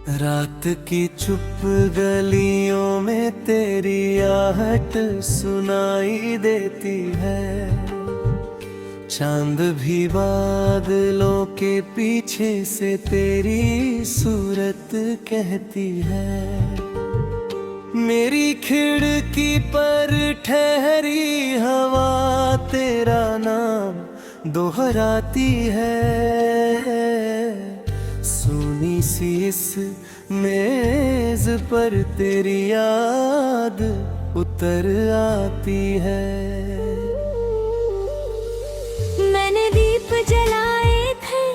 रात की चुप गलियों में तेरी आहट सुनाई देती है। चांद भी बादलों के पीछे से तेरी सूरत कहती है। मेरी खिड़की पर ठहरी हवा तेरा नाम दोहराती है। सुनी सी इस मेज पर तेरी याद उतर आती है। मैंने दीप जलाए थे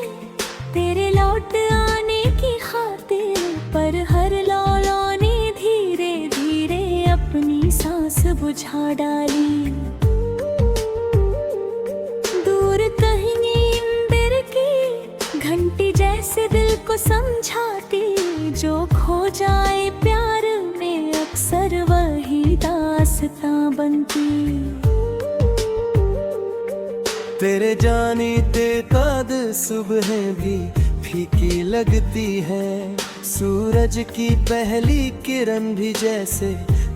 तेरे लौट आने की खातिर, पर हर लौलों ने धीरे धीरे अपनी सांस बुझा डाली। दूर कहीं इंदिर की घंटी जैसे दिल को समझाती, जो खो जाए प्यार में अक्सर वही दास्तां बनती। तेरे जाने ते कद सुबह भी फीकी लगती है। सूरज की पहली किरण भी जैसे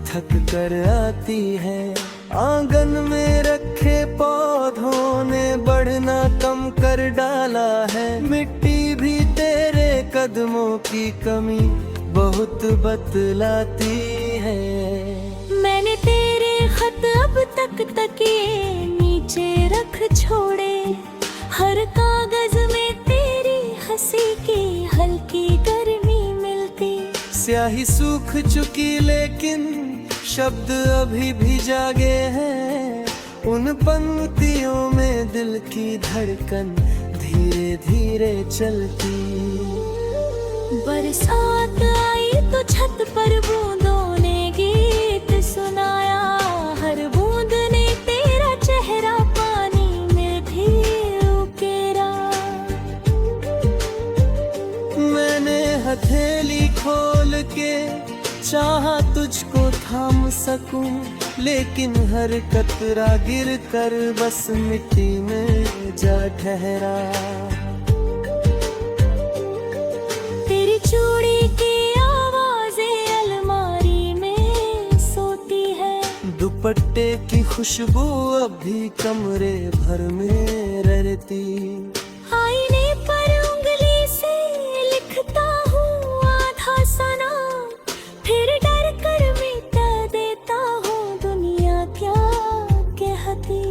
थक कर आती है। आंगन में रखे पौधों ने बढ़ना कम कर डाला है। मिट्टी भी तेरे कदमों की कमी बहुत बतलाती है। मैंने तेरे खत अब तक तकिए नीचे रख छोड़े, हर कागज में तेरी हंसी की हल्की गर्मी मिलती। स्याही सूख चुकी लेकिन शब्द अभी भी जागे हैं। उन पंक्तियों में दिल की धड़कन धीरे धीरे चलती। बरसात आई तो छत पर बूंदों ने गीत सुनाया, हर बूंद ने तेरा चेहरा पानी में भी उकेरा। मैंने हथेली खोल के चाहा तुझको थाम सकूं, लेकिन हर कतरा गिर कर बस मिट्टी में जा ठहरा। तेरी चूड़ी की आवाजें अलमारी में सोती है। दुपट्टे की खुशबू अब भी कमरे भर में रहती। आईने पर उंगली से लिखता हूँ आधा सना, फिर डर कर मिटा देता हूँ दुनिया क्या कहती।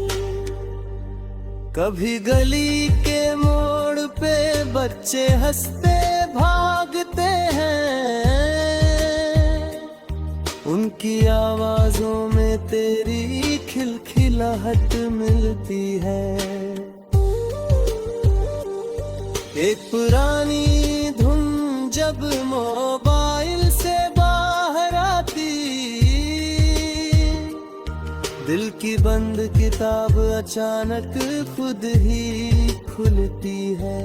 कभी गली के मोड़ पे बच्चे हंसते भागते हैं। उनकी आवाजों में तेरी खिलखिलाहट मिलती है। एक पुरानी धुन जब मोबाइल से बाहर आती, दिल की बंद किताब अचानक खुद ही खुलती है।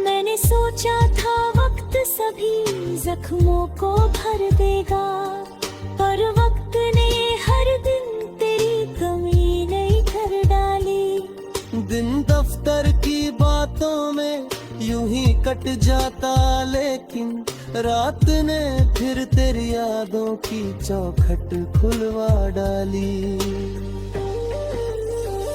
मैंने सोचा था वक्त सभी जख्मों को भर देगा, पर वक्त ने हर दिन तेरी कमी नहीं कर डाली। दिन दफ्तर की बातों में यूं ही कट जाता, लेकिन रात ने फिर तेरी यादों की चौखट खुलवा डाली।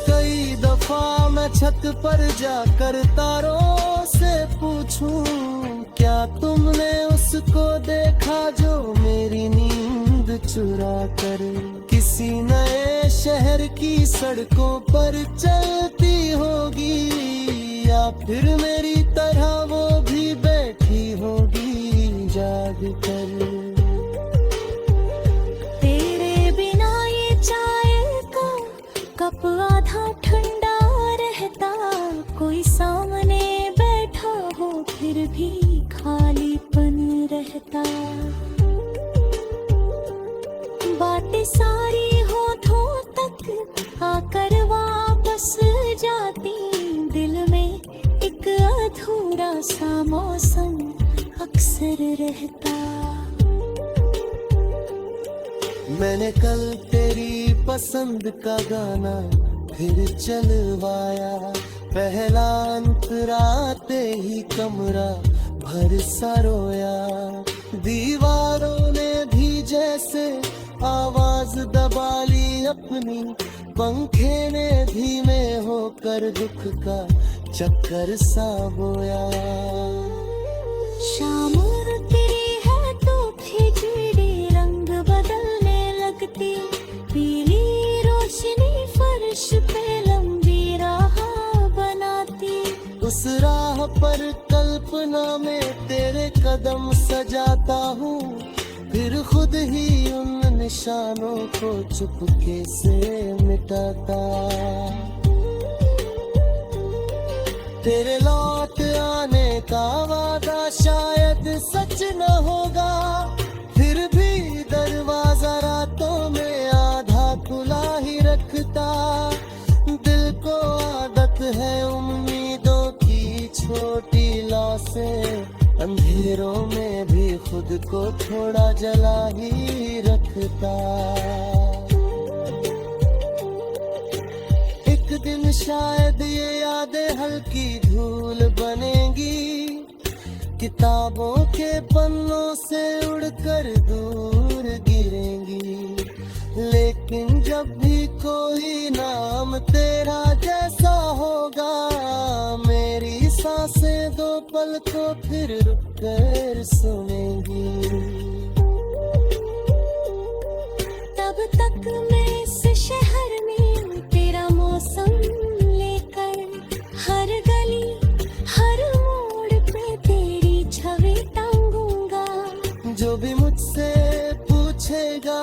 कई दफा मैं छत पर जाकर तारों से पूछूं, क्या तुमने उसको देखा जो मेरी नींद चुरा कर किसी नए शहर की सड़कों पर चलती होगी, या फिर मेरी तरह वो भी बैठी होगी जाग कर। तेरे बिना ये चाय का कप आधा ठंडा रहता, कोई सामने बैठा हो फिर भी खालीपन रहता। बातें सारी होठों तक आकर वापस जाती, दिल में एक अधूरा सा मौसम अक्सर रहता। मैंने कल तेरी पसंद का गाना फिर चलवाया। पहला अंतराते ही कमरा भर सा रोया। दीवारों ने भी जैसे आवाज दबा ली अपनी, पंखे ने धीमे होकर दुख का चक्कर सा बोया। शाम तेरी है तो खिचड़ी रंग बदलने लगती, पीली रोशनी फर्श पे लंबी राह बनाती। उस राह पर कल्पना में तेरे कदम सजाता हूँ, फिर खुद ही उन निशानों को चुपके से मिटाता। तेरे लौट आने का वादा शायद सच न होगा, फिर भी दरवाजा रातों में आधा खुला ही रखता। दिल को आदत है उम्मीदों की छोटी लौसें, अंधेरों में भी खुद को थोड़ा जला ही रखता। एक दिन शायद ये यादें हल्की धूल बनेंगी, किताबों के पन्नों से उड़कर दूर गिरेंगी। लेकिन जब भी कोई नाम तेरा जैसा होगा, मेरी सांसें दो पल को फिर रुक कर सुनेंगी। तब तक मैं इस शहर में तेरा मौसम लेकर, हर गली हर मोड़ पे तेरी छवि टांगूंगा। जो भी मुझसे पूछेगा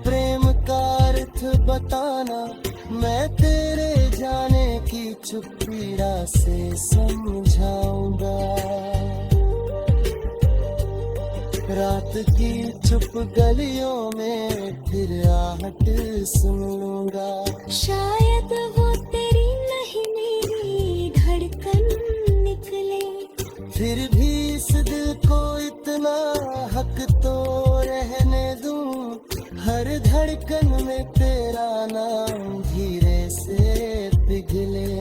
प्रेम का अर्थ बताना, मैं तेरे जाने की चुप पीड़ा से समझाऊंगा। रात की चुप गलियों में फिर आहट सुन लूंगा। शायद वो तेरी नहीं मेरी धड़कन निकले, फिर भी इस दिल को इतना हक तो रहने दूं, हर धड़कन में तेरा नाम धीरे से पिघले।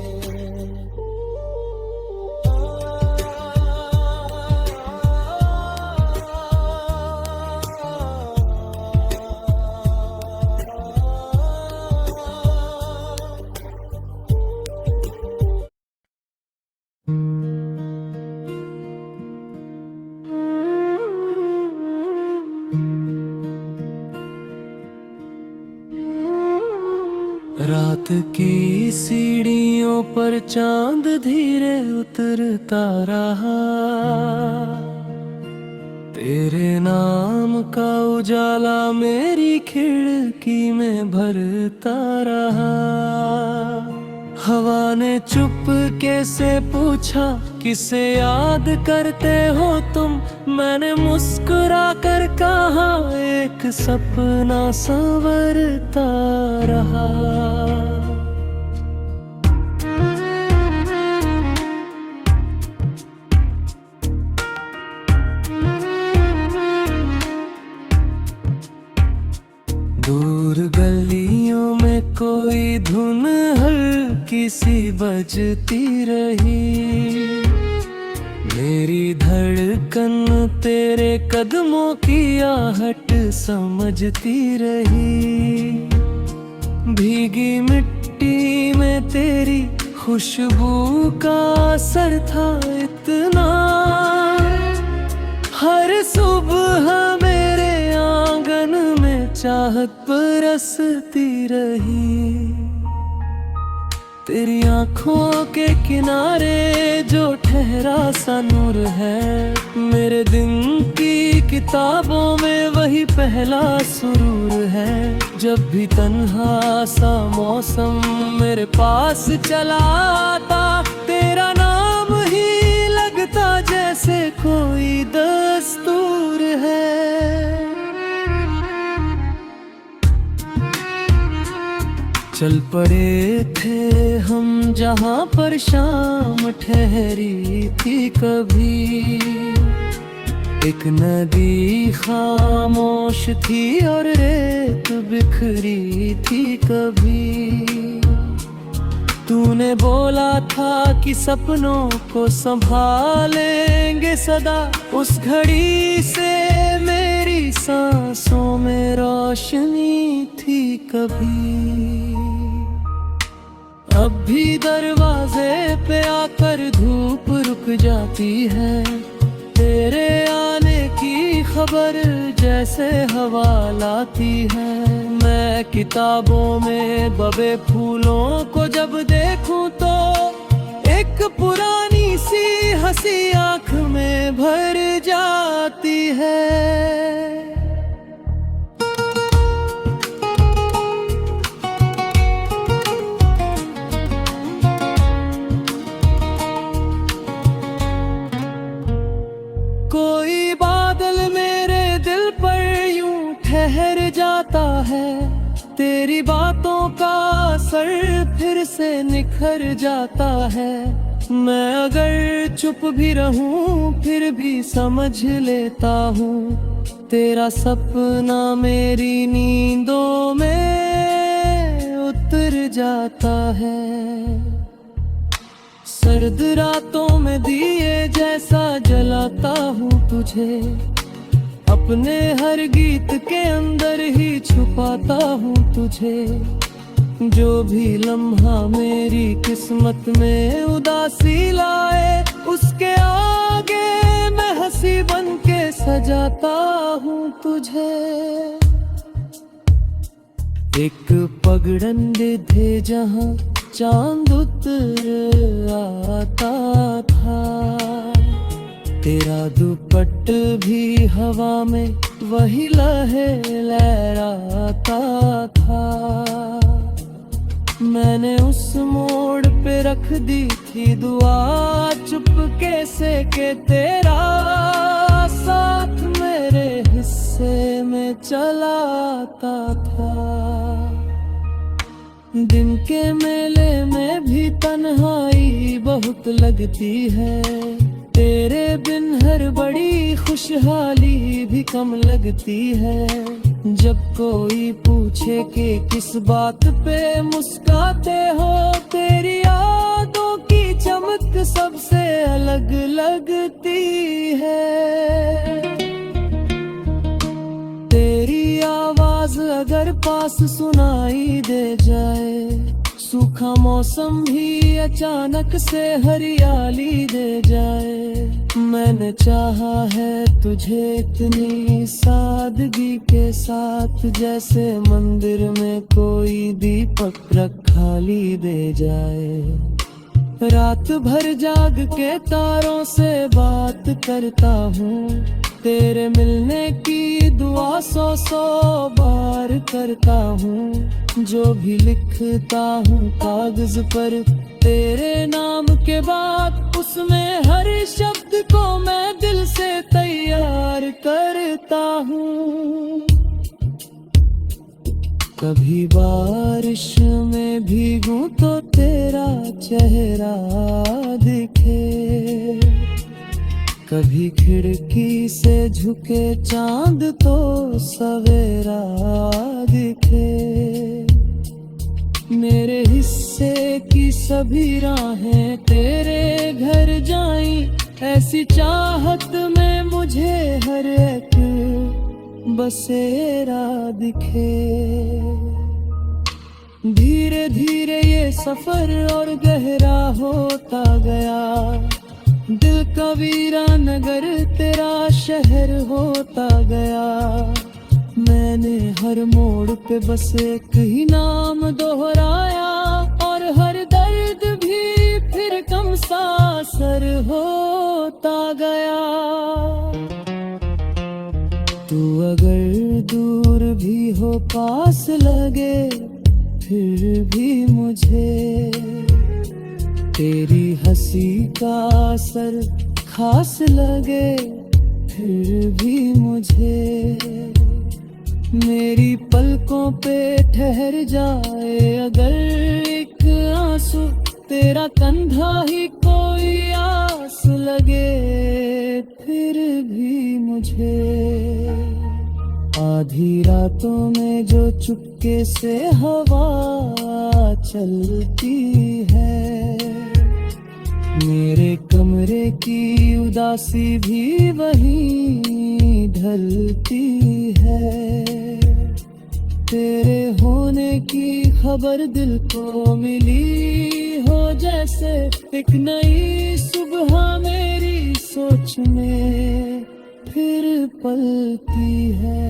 रात की सीढ़ियों पर चांद धीरे उतरता रहा, तेरे नाम का उजाला मेरी खिड़की में भरता रहा। हवा ने चुपके से पूछा किसे याद करते हो तुम, मैंने मुस्कुरा कर कहा एक सपना संवरता रहा। दूर गलियों में कोई धुन हल्की सी बजती रही, मेरी धड़कन तेरे कदमों की आहट समझती रही। भीगी मिट्टी में तेरी खुशबू का असर था इतना, हर सुबह मेरे आंगन में चाहत बरसती रही। तेरी आँखों के किनारे जो ठहरा सा नूर है, मेरे दिन की किताबों में वही पहला सुरूर है। जब भी तन्हा सा मौसम मेरे पास चला आता, तेरा नाम ही लगता जैसे कोई दस्तूर है। चल पड़े थे हम जहाँ पर शाम ठहरी थी कभी, एक नदी खामोश थी और रेत बिखरी थी कभी। तूने बोला था कि सपनों को संभालेंगे सदा, उस घड़ी से मेरी सांसों में रोशनी थी कभी। अब भी दरवाजे पे आकर धूप रुक जाती है, तेरे आने की खबर जैसे हवा लाती है। मैं किताबों में दबे फूलों को जब देखूं तो एक पुरानी सी हंसी आंख में भर जाती है। कोई बादल मेरे दिल पर यूं ठहर जाता है, तेरी बातों का असर फिर से निखर जाता है। मैं अगर चुप भी रहूं फिर भी समझ लेता हूँ, तेरा सपना मेरी नींदों में उतर जाता है। सर्द रातों में दिए जैसा जलाता हूँ तुझे, अपने हर गीत के अंदर ही छुपाता हूँ तुझे। जो भी लम्हा मेरी किस्मत में उदासी लाए, उसके आगे मैं हंसी बन के सजाता हूँ तुझे। एक पगडंडी थे जहाँ चांद उतर आता था, तेरा दुपट्ट भी हवा में वही लहे लहराता था। मैंने उस मोड़ पे रख दी थी दुआ चुपके से के तेरा साथ मेरे हिस्से में चला आता था। दिन के मेले में भी तन्हाई बहुत लगती है, तेरे बिन हर बड़ी खुशहाली भी कम लगती है। जब कोई पूछे कि किस बात पे मुस्काते हो, तेरी यादों की चमक सबसे अलग लगती है। तेरी आवाज अगर पास सुनाई दे जाए, सूखा मौसम भी अचानक से हरियाली दे जाए। मैंने चाहा है तुझे इतनी सादगी के साथ, जैसे मंदिर में कोई दीपक रखाली दे जाए। रात भर जाग के तारों से बात करता हूँ, तेरे मिलने की दुआ सौ सौ बार करता हूँ। जो भी लिखता हूँ कागज पर तेरे नाम के बाद, उसमें हर शब्द को मैं दिल से तैयार करता हूँ। कभी बारिश में भीगूं तो तेरा चेहरा दिखे, कभी खिड़की से झुके चांद तो सवेरा दिखे। मेरे हिस्से की सभी राहें तेरे घर जाईं, ऐसी चाहत में मुझे हर एक बसेरा दिखे। धीरे धीरे ये सफर और गहरा होता गया, दिल का वीरान नगर तेरा शहर होता गया। मैंने हर मोड़ पे बस एक ही नाम दोहराया, और हर दर्द भी फिर कम सा असर होता गया। तू अगर दूर भी हो पास लगे, फिर भी मुझे तेरी हंसी का असर खास लगे, फिर भी मुझे मेरी पलकों पे ठहर जाए अगर एक आंसू, तेरा कंधा ही कोई आस लगे, फिर भी मुझे आधी रातों में जो चुपके से हवा चलती है, मेरे कमरे की उदासी भी वही ढलती है। तेरे होने की खबर दिल को मिली हो जैसे एक नई सुबह मेरी सोच में फिर पलती है।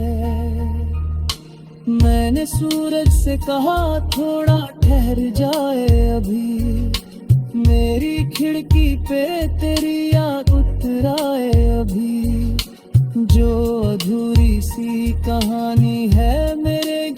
मैंने सूरज से कहा थोड़ा ठहर जाए अभी, मेरी खिड़की पे तेरी याद उतराए अभी। जो अधूरी सी कहानी है मेरे